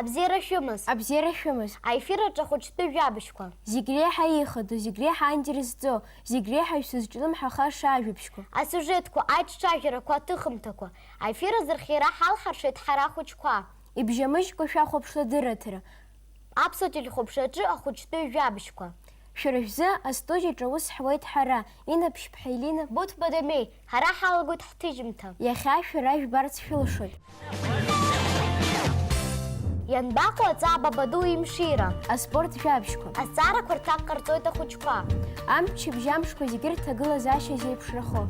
Абзера шәымыз. Абзера шәымыз. Аефир аҿы ахәыҷтәы жәабжьқәа. Зегь реиҳа иихадоу, зегь реиҳа аинтересӡоу, зегь реиҳа ишәызҿлымҳахаша ажәабжьқәа. Асиужетқәа, аиҿҿажәарақәа, аҭыхымҭақәа. Аефир азырхиара ҳалҳаршеит ҳара ахәыҷқәа. Ибжьамыжькәа шәахәаԥшла дыраҭара. Аԥсуа телехәаԥшраҿы ахәыҷтәы жәабжьқәа. Шәара шәзы астудиаҿы аус ҳуеит ҳара, Инаԥшьԥҳа Елина. Буҭ Бадамеи, ҳара ҳалагоит ҳҭыжьымҭа. Иахьа шәара жәбарц шәылшоит. Ианбаҟоу аҵаа Бабаду имшира? Аспорт жәабжьқәа. Азҵаарақәа рҭак ҟарҵоит ахәыҷқәа. Амчыбжьамшқәа зегьы рҭагылазаашьа зеиԥшрахо.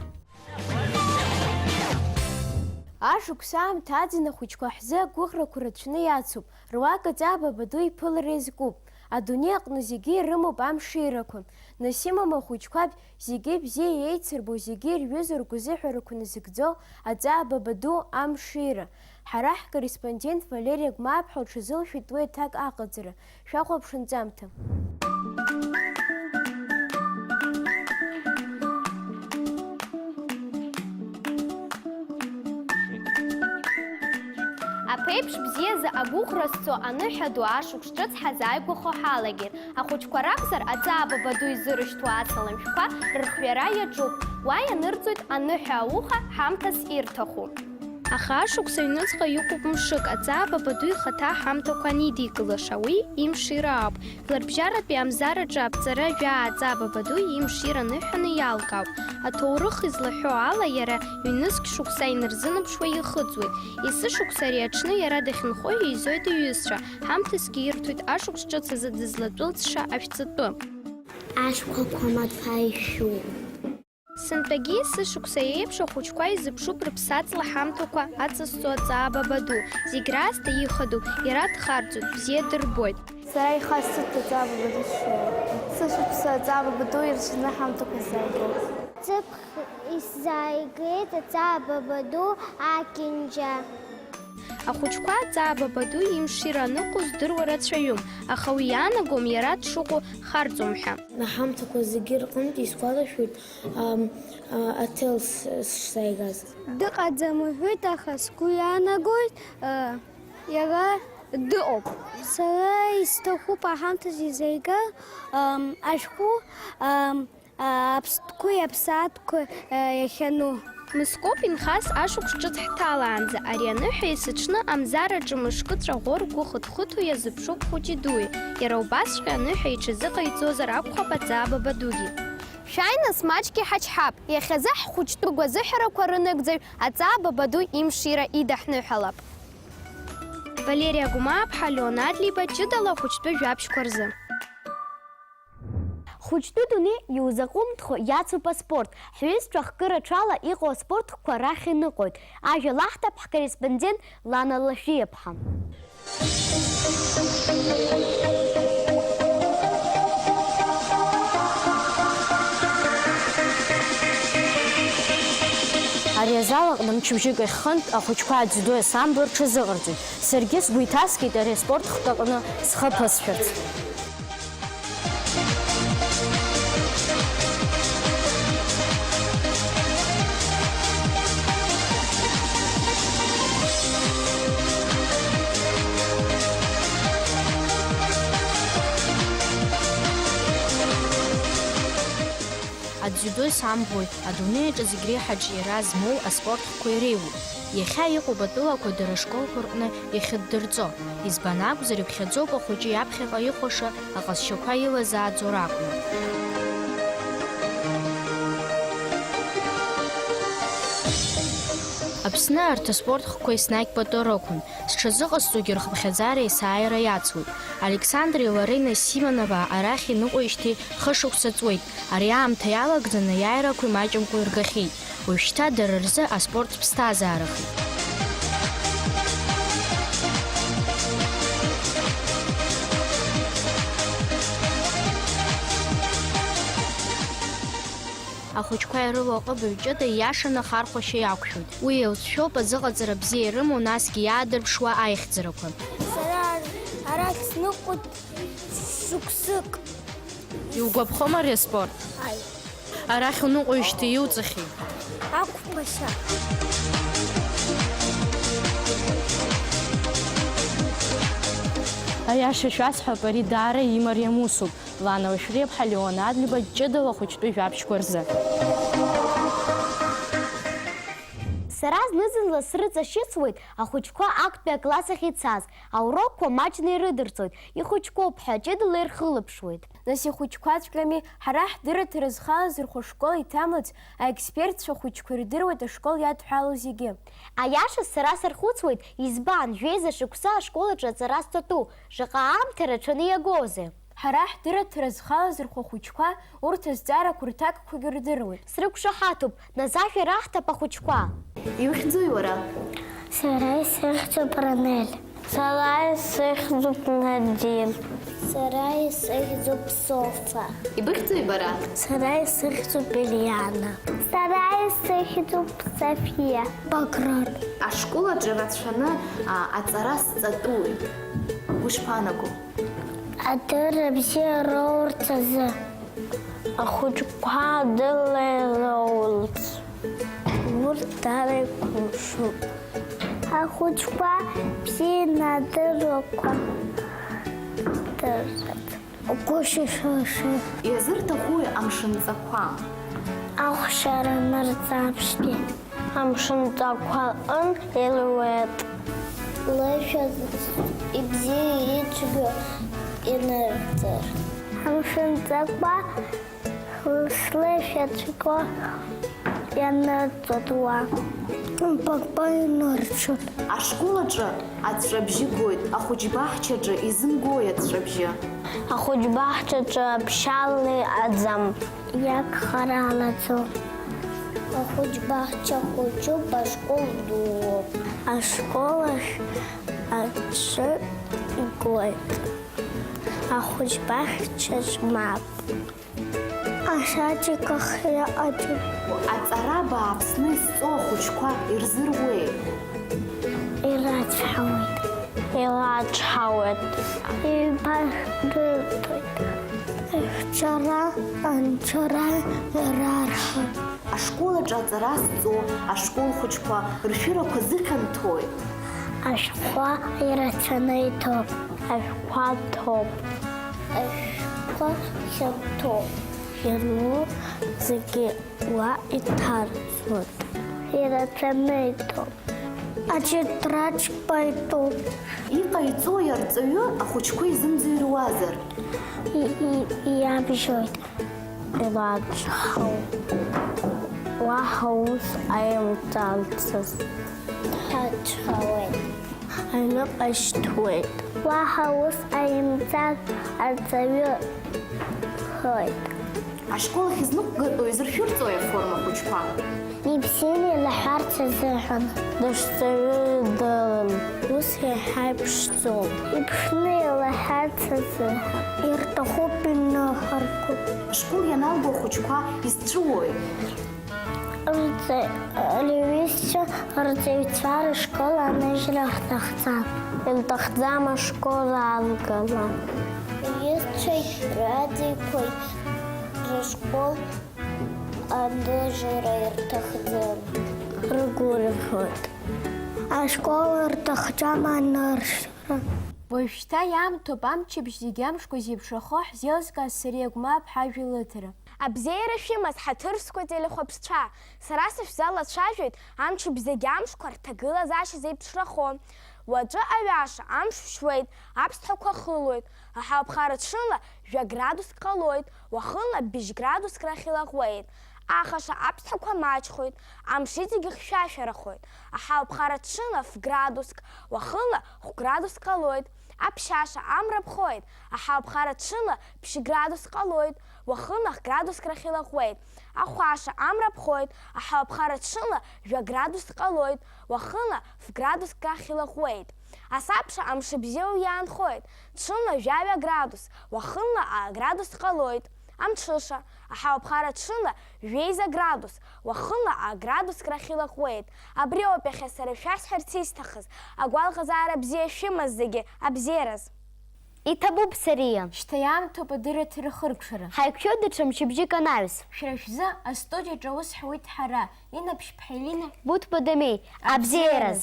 Ашықәс аамҭа аӡын ахәыҷқәа ҳзы агәыӷрақәа рацәаны иацуп. Руак аҵаа Бабаду иԥылара иазкуп. Адунеи аҟны зегьы ирымоуп амширақәа. Нас имам ахәыҷқәа зегьы бзиа еицырбо, зегьы ирҩызоу ргәазыҳәарақәа назыгӡо аҵаа Бабаду амшира. Ҳара ҳкорреспондент Валерия Гәмааԥҳа лҽазылшәеит уи аҭак аҟаҵара. Шәахәаԥшынҵамҭа. Аԥеиԥш бзиазы агәыӷра зцо аныҳәа ду ашықәс ҿыц ҳазааигәахо ҳалагеит. Ахәыҷқәа ракәзар, аҵаа Бабаду изырышьҭуа асалам шәқәа рырхҩара иаҿуп. Уа ианырҵоит аныҳәа ауха ҳамҭас ирҭаху. Аха ашықәс аҩныҵҟа иҟоуп мшык, аҵаа Бабаду ихаҭа ҳамҭақәа анидикылаша, уи имшира ауп. Жәларбжьаратәи амзараҿы аԥҵара жәаа аҵаа Бабаду имшира ныҳәаны иалкаауп. Аҭоурых излаҳәо ала иара ҩнызқь шықәса инарзынаԥшуа ихыҵуеит. Есі шықәса ари аҽны иара дахьынхо иизоит иҩызцәа. Ҳамҭасгьы ирҭоит ашықәс ҿыц азы дызлатәылҵша ашәҵатәы. Ашәқәақәа маҭәа Сынтәагьы есі шықәса еиԥш ахәыҷқәа изыԥшуп рыԥсаҵла ҳамҭақәа аҵазҵо аҵаа Бабаду. Зегь раасҭа ихадоу, иара дхарҵоит, бзиа дырбоит. Сара ихасҵоит аҵаа Бабаду сшәоит. Сышықәса аҵаа Бабаду ирҽны ҳамҭақәа сзааигоит. Ҵыԥх исзааигеит аҵаа Бабаду акьынџьа. Ахәыҷқәа аҵаа Бабаду имшира аныҟоу здыруа рацәаҩым, аха уи иаанагом иара дшыҟоу харҵом ҳәа. Аҳамҭақәа зегьы рҟынтә исгәалашәоит аҭел сшааигаз. Дыҟаӡам уҳәоит, аха сгәы иаанагоит иара дыҟоуп. Сара исҭахуп аҳамҭас изаигар ашәҟәы аԥстәқәеи аԥсаатәқәеи иахьану. Мыскоуп инхас ашықәс ҿыц ҳҭалаанӡа, ари аныҳәа есыҽны амзараҿы мышкы ҵәаӷәо ргәы хыҭ-хыҭуа иазыԥшуп хәыҷи дуи. Иара убасҵәҟьа аныҳәа иҽазыҟаиҵозар акәхап аҵаа Бабадугьы. Шәааи нас маҷгьы ҳачҳап. Иахьазы ҳхәыҷтәы гәазыҳәарақәа рынагӡаҩ аҵаа Бабаду имшира идаҳныҳәалап. Валерия Гәмааԥҳа, Леонад Либа, ҷыдала ахәыҷтәы жәабжьқәа рзы. Хәыҷтәы дунеи иузаҟәымҭхо иацуп аспорт. Ҳҩызцәа хкыраҽала иҟоу аспортқәа рахь иныҟоит. Ажәа лаҳҭап ҳкорреспондент Лана Лашәиаԥҳа. Ари азал аҟны мчыбжьык ахьхынтә ахәыҷқәа аӡәӡәо асамбла рҽазыҟарҵоит. Саргьы сгәы иҭаскит ари аспорт хкаҟны схы ԥысшәарц. Аӡәӡәо самбоит, адунеиаҿы зегь реиҳа аҿиара змоу аспорт хқәа иреиуоуп. Иахьа иҟоуп атәылақәа дара ашколқәа рҟны иахьыддырҵо. Избан акәзар, иԥхьаӡоуп ахәыҷы иаԥхьаҟа ихәаша аҟазшьақәа илазааӡо ракәны. Аԥсны арҭ аспорт хқәа еснагь пату рықәын. Зҽазыҟасҵогьы рхыԥхьаӡара есааира иацуеит. Александри Ларина Симонова арахь иныҟәеижьҭеи хышықәса ҵуеит. Ари аамҭа иалагӡаны аиааирақәа имаҷымкәа иргахьеит. Уажәшьҭа дара рзы аспорт ԥсҭазаарахеит. Ахәыҷқәа ирылоу аҟыбаҩ ҷыда ииашаны ахархәашьа иақәшәоит. Уи еилҵшәоуп азыҟаҵара бзиа ирымоу, насгьы иаадырԥшуа аихьӡарақәа. Сара арахь сныҟәоит шықәсык. Иугәаԥхом ари аспорт? Арахь уныҟәеижьҭеи иуҵахьеи? Ақәԥашьа. Аиаша шәасҳәап, ари даара имариам усуп. Лана Лашәриаԥҳа Леон Адлиба ҷыдала ахәыҷтәы жәабжьқәа рзы. Сара зны-зынла срыҵашьыцуеит ахәыҷқәа актәи акласс ахь ицаз. Аурокқәа маҷны ирыдырҵоит. Ихәыҷқәоуп ҳәа ҷыдала ирхылаԥшуеит. Нас ихәыҷқәаҵәҟьами, ҳара ҳдырраҭара зхалаз рхәышкол иҭамлац аекспертцәа хәыҷқәа ирдыруеит ашкол иадҳәалоу зегьы. Аиаша сара сархәыцуеит, избан, жәеиза шықәса ашкол аҿы аҵара зҵатәу, шаҟа аамҭа рацәаны иагозеи. Ҳара ҳдырраҭара зхалаз рхәыҷқәа урҭ азҵаарақәа рҭакқәагьы рдыруеит. Срықәшаҳаҭуп, нас ажәа раҳҭап ахәыҷқәа. Иухьӡои уара? Сара исыхьӡуп Ранель. Сара исыхьӡуп Надин. Сара исыхьӡуп Софа. Ибыхьӡои бара? Сара исыхьӡуп Ильяна. Сара исыхьӡуп София. Бакрат. Ашкол аҿы рацәаны аҵара сҵатәуеит. Ушԥаанаго? Адырра бзиара урҭ азы. Ахәыҷқәа адырра ироурц. Урҭ дара иқәымшәоуп. Ахәыҷқәа бзианы адыррақәа дыррат. Гәышьашаша. Иазырҭахуи амшынҵақәа? Ахәшьара мырҵаԥшгьы. Амшынҵақәа ҟын ируеит. Лышәа ибзиа ицәгьо инырҵар. Амшынҵақәа слышәа цәгьо ианырҵот уа. Пакпа инырчот. Ашкол аҿы аҵәҵәабжьы гоит, ахәыҷбаҳчаҿы изымгои аҵәҵәабжьы. Ахәыҷбаҳчаҿы ԥшьала иҟаӡам. Иагхаралаӡо. Ахәыҷбаҳча хәыҷуп, ашкол дууп. Ашкол ахь аҽы игоит. Ахәыҷбаҳчаҿ мап. Ашаҷиках иҟаӡам. Аҵара бааԥсны изҵоу ахәыҷқәа ирзыруеи? Ирацәҳауеит. Илаҽҳауеит. Ибахдыртоит. Ихчара, анчара ирарҳауеит. Ашкол аҿы аҵара зҵоу ашкол хәыҷқәа ршәырақәа зыхьанҭоит. Ашәҟәа ирацәаны иҭоуп. Ашәҟәқәа ҭоуп. Ашәҟәа хьанҭоуп. Ирлу зегьы уа иҭарҵоит. Ирацәаны иҭоуп. Аҷытрачба итәуп. Иҟаиҵои арҵаҩы ахәыҷқәа изымӡырҩуазар? Иабжьоит. Илаҽҳауеит. Уаҳа ус аимҵарцаз. Ҳаҽҳауеит. Аныҟашьҭуеит. Уаҳа ус аимҵар арҵаҩы ҳәоит. Ашкол ахь изныҟәгатәу изыршәырҵои аформа хәыҷқәа? Ибзианы илаҳәарц азыҳәан. Дышҵаҩы идырын. Ус иаҳа иԥшӡоуп. Иԥшны илаҳәарц азыҳәан. Ирҭахуп иныҳаргоуп. Ашкол ианалго ахәыҷқәа изҵәуои? Рҩызцәа рҵаҩцәа рышкол аныжьра рҭахӡам. Илҭахӡам ашкол аазгала. Рҩызцәеи раӡеиқәеи рышкол аныжьра ирҭахӡам. Ргәырӷьоит. Ашкол рҭахӡам аныршьра. Уажәшьҭа иаамҭоуп амчыбжь зегьы амшқәа зеиԥшрахо ҳзеилзгаз сари Агәмаап ҳажәа лыҭара. Абзеиара шәымаз ҳаҭырсқәа телехәаԥсцәа, сара сышәзалацәажәоит амчыбжь зегьы амшқәа рҭагылазаашьа зеиԥшрахо. Уаҵәы аҩаша амш шәуеит, аԥсҭҳәақәа хылоит, аҳауԥхара ҽынла 2 градуск ҟалоит, уахынла 5 градуск рахь илаӷәеит. Ахаша аԥсҭҳәақәа маҷхоит, амш иҵегьы хьшәашәарахоит, аҳауԥхара ҽынла 1 градуск, уахынла 1 градуск ҟалоит. Аԥшьаша амра ԥхоит, аҳауԥхара ҽынла 5 градуск ҟалоит, уахынла 1 градуск рахь илаӷәеит. Ахәаша амра ԥхоит, аҳауԥхара ҽынла 2 градуск ҟалоит, уахынла 1 градуск рахь илаӷәеит. Асабша амшыбзиоу иаанхоит, ҽынла 2 градус, уахынла 1 градус ҟалоит. Амҽыша, аҳауԥхара ҽынла 2 градус, уахынла 1 градуск рахь илаӷәеит. Абри ауп иахьа сара шәасҳәарц исҭахыз, агәалаҟазаара бзиа шәымаз зегьы абзиараз. Иҭабуп Сария. Шьҭа иаамҭоуп адырраҭара хыркшара. Ҳаиқәшәоит даҽа мчыбжьык анаҩс. Шәара шәзы астудиаҿы аус ҳуеит ҳара. Инна Ԥшьԥҳа Елина. Будь Бадамеи, абзиараз.